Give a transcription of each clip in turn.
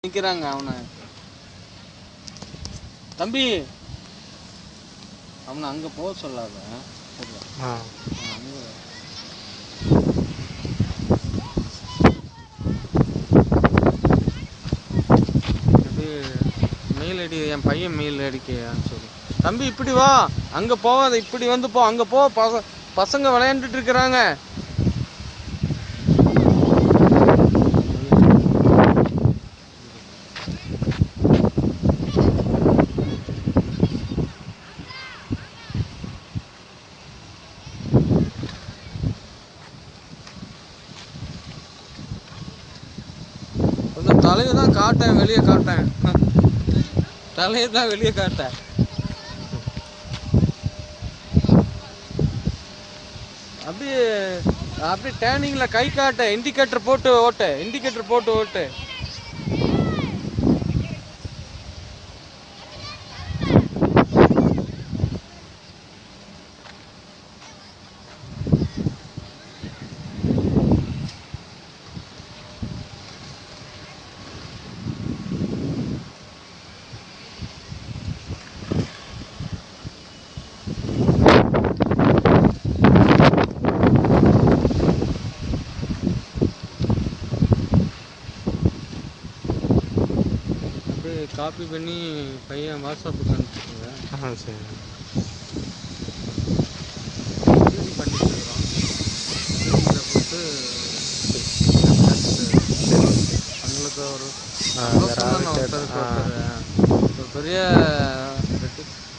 நிக்கிறாங்க அவனை. தம்பி அவனை அங்க போக சொல்லாத. மெயில் ஐடி என் பையன் மெயில் ஐடிக்கு சொல்லு. தம்பி இப்படி வா, அங்க போவாத, இப்படி வந்து போ, அங்க போ, பசங்க விளையாண்டுட்டு இருக்கிறாங்க. கொஞ்சம் தலையை தான் காட்டேன், வெளியே காட்டேன், தலையை தான் வெளியே காட்டேன். அப்படியே அப்படியே டேர்னிங்ல கை காட்ட, இண்டிகேட்டர் போட்டு ஓட்டு, இண்டிகேட்டர் போட்டு ஓட்டு. காப்பி பண்ணி பையன் வாட்ஸ்அப்புக்கு அனுப்பிச்சுங்க. சரி பண்ணிட்டுருக்குறோம். போட்டு அவங்களுக்கு ஒரு பெரிய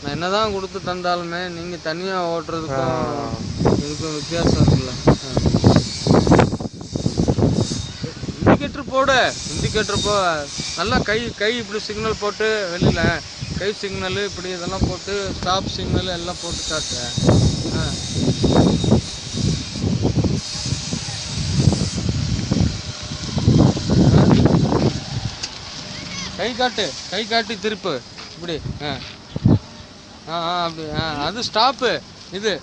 நான் என்னதான் கொடுத்து தந்தாலுமே நீங்கள் தனியாக ஓட்டுறதுக்கும் இதுக்கும் வித்தியாசம் இருக்குல்ல. இண்டிகேட்டர் போடு, இண்டிகேட்டர் போ, நல்லா கை இப்படி சிக்னல் போட்டு வெளியில் கை சிக்னலு இப்படி இதெல்லாம் போட்டு ஸ்டாப் சிக்னல் எல்லாம் போட்டு காட்டு. கை காட்டு, கை காட்டி திருப்பு இப்படி. அப்படி அது ஸ்டாப்பு இது.